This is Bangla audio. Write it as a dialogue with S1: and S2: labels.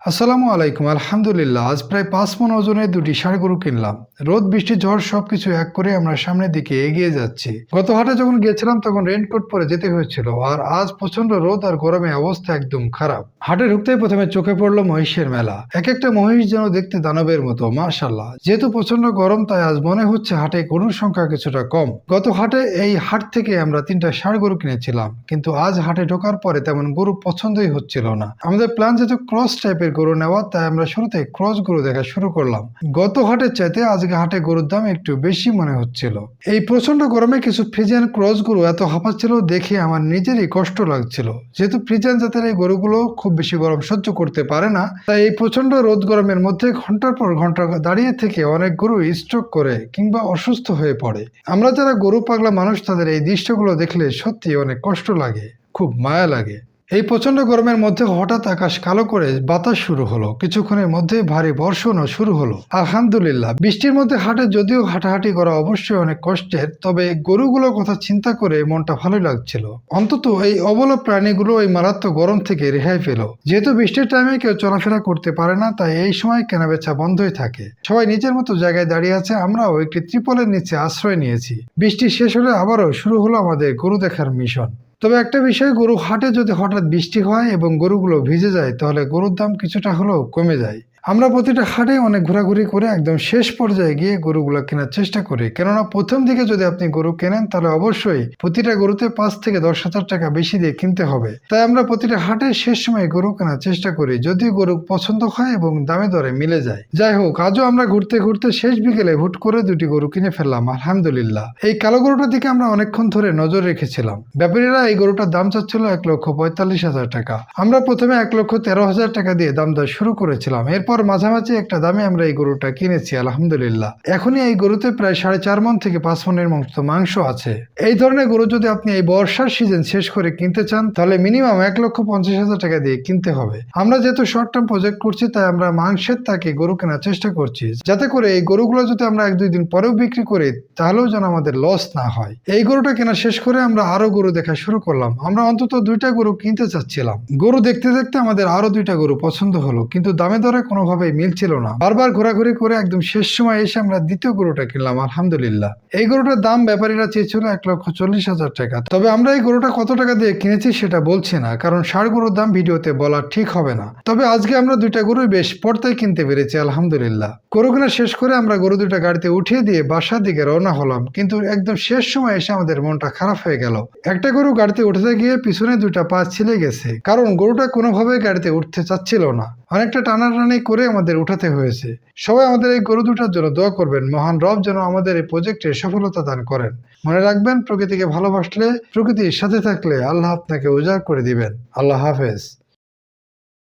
S1: আসসালামু আলাইকুম। আলহামদুলিল্লাহ, আজ প্রায় ৫ মণ ওজনের দুটি ষাঁড় গরু কিনলাম। রোদ, বৃষ্টি, ঝড় সবকিছু এক করে আমরা সামনের দিকে এগিয়ে যাচ্ছি। গত হাটে যখন গিয়েছিলাম তখন রেইনকোট পরে যেতে হয়েছিল, আর আজ প্রচন্ড রোদ আর গরমে অবস্থা একদম খারাপ। হাটে ঢুকতেই প্রথমে চোখে পড়লো মহিষের মেলা। এক একটা মহিষ যেন দেখতে দানবের মতো, মাশাআল্লাহ। যেহেতু প্রচন্ড গরম, তাই আজ মনে হচ্ছে হাটে গরুর সংখ্যা কিছুটা কম। গত হাটে এই হাট থেকে আমরা ৩টা ষাঁড় গরু কিনেছিলাম, কিন্তু আজ হাটে ঢোকার পরে তেমন গরু পছন্দই হচ্ছিল না। আমাদের প্ল্যান যেহেতু ক্রস টাইপের গরু নেওয়া, তাই আমরা শুরুতে ক্রস গরু দেখা শুরু করলাম। গত হাটের চাইতে আজকে হাটে গরুর দাম একটু বেশি মনে হচ্ছিল। এই প্রচন্ড গরমে কিছু ফ্রিজিয়ান ক্রস গরু এত হাঁপাচ্ছিল দেখে আমার নিজেরই কষ্ট লাগছিল। যেহেতু ফ্রিজিয়ান জাতের এই গরুগুলো খুব বেশি গরম সহ্য করতে পারে না, তাই এই প্রচন্ড রোদ গরমের মধ্যে ঘন্টার পর ঘন্টা দাঁড়িয়ে থেকে অনেক গরু স্ট্রোক করে কিংবা অসুস্থ হয়ে পড়ে। আমরা যারা গরু পাগলা মানুষ, তাদের এই দৃশ্যগুলো দেখলে সত্যি অনেক কষ্ট লাগে, খুব মায়া লাগে। এই প্রচন্ড গরমের মধ্যে হঠাৎ আকাশ কালো করে বাতাস শুরু হলো। কিছুক্ষণের মধ্যে ভারী বর্ষণও শুরু হলো। আলহামদুলিল্লাহ, বৃষ্টির মধ্যে হাটে যদিও হাঁটাহাঁটি করা অবশ্যই অনেক কষ্টের, তবে গরুগুলোর কথা চিন্তা করে মনটা ভালো লাগছিল। অন্তত এই অবলা প্রাণীগুলো এই মারাত্মক গরম থেকে রেহাই পেল। যেহেতু বৃষ্টির টাইমে কেউ চলাফেরা করতে পারে না, তাই এই সময় কেনাবেচা বন্ধই থাকে। সবাই নিজের মতো জায়গায় দাঁড়িয়ে আছে। আমরাও একটি ত্রিপলের নিচে আশ্রয় নিয়েছি। বৃষ্টি শেষ হলে আবারও শুরু হলো আমাদের গরু দেখার মিশন। তবে একটা বিষয়, গরু হাটে যদি হঠাৎ বৃষ্টি হয় এবং গরুগুলো ভিজে যায়, তাহলে গরুর দাম কিছুটা হলেও কমে যায়। আমরা প্রতিটা হাটে অনেক ঘোরাঘুরি করে একদম শেষ পর্যায়ে গিয়ে গরুগুলো কেনার চেষ্টা করি। কেননা প্রথম দিকে যদি আপনি গরু কেনেন, তাহলে অবশ্যই প্রতিটা গরুতে ৫ থেকে ১০,০০০ টাকা বেশি দিয়ে কিনতে হবে। তাই আমরা প্রতিটা হাটের শেষ সময় গরু কেনার চেষ্টা করি, যদি গরু পছন্দ হয় এবং দামে দরে মিলে যায়। যাই হোক, আজও আমরা ঘুরতে ঘুরতে শেষ বিকেলে হুট করে দুটি গরু কিনে ফেললাম, আলহামদুলিল্লাহ। এই কালো গরুটার দিকে আমরা অনেকক্ষণ ধরে নজর রেখেছিলাম। ব্যাপারীরা এই গরুটার দাম চাচ্ছিল ১,৪৫,০০০ টাকা। আমরা প্রথমে ১,১৩,০০০ টাকা দিয়ে দাম দর শুরু করেছিলাম। এরপর মাঝামাঝি একটা দামে আমরা এই গরুটা কিনেছি, আলহামদুলিল্লাহ। এখনই এই গরুতে প্রায় ৪.৫ মণ থেকে ৫ মণের মতো মাংস আছে। এই ধরনের গরু যদি আপনি এই বর্ষার সিজন শেষ করে কিনতে চান, তাহলে মিনিমাম ১,৫০,০০০ টাকা দিয়ে কিনতে হবে। আমরা যেহেতু শর্ট টার্ম প্রজেক্ট করছি, তাই আমরা মাংসের তাকে গরু কেনার চেষ্টা করছি, যাতে করে এই গরুগুলো যদি আমরা ১-২ দিন পরেও বিক্রি করি, তাহলেও যেন আমাদের লস না হয়। এই গরুটা কেনা শেষ করে আমরা আরো গরু দেখা শুরু করলাম। আমরা অন্তত ২টা গরু কিনতে চাচ্ছিলাম। গরু দেখতে দেখতে আমাদের আরো ২টা গরু পছন্দ হলো, কিন্তু দামে দরে কোনোভাবেই মিলছিল না। বারবার ঘোরাঘুরি করে একদম শেষ সময় এসে আমরা দ্বিতীয় গরুটা কিনলাম, আলহামদুলিল্লাহ। এই গরুটার দাম ব্যাপারীরা চেয়েছিল ১,৪০,০০০ টাকা। তবে আমরা এই গরুটা কত টাকা দিয়ে কিনেছি সেটা বলছি না, কারণ ষাঁড় গরুর দাম ভিডিওতে বলা ঠিক হবে না। তবে আজকে আমরা ২টা গরুই বেশ পর্দায় কিনতে পেরেছি, আলহামদুলিল্লাহ। গরু কেনা শেষ করে আমরা গরু ২টা গাড়িতে উঠিয়ে দিয়ে বাসার দিকে রওনা হলাম, কিন্তু একদম শেষ সময় এসে আমাদের মনটা খারাপ হয়ে গেল। একটা গরু গাড়িতে উঠতে গিয়ে পিছনে 2টা পা ছিলে গেছে, কারণ গরুটা কোনোভাবে গাড়িতে উঠতে চাচ্ছিল না। অনেকটা টানাটানি করে আমাদের উঠাতে হয়েছে। সবাই আমাদের এই গরু দুটার জন্য দোয়া করবেন, মহান রব যেন আমাদের এই প্রজেক্টে সফলতা দান করেন। মনে রাখবেন, প্রকৃতিকে ভালোবাসলে, প্রকৃতির সাথে থাকলে আল্লাহ আপনাকে উজাড় করে দিবেন। আল্লাহ হাফেজ।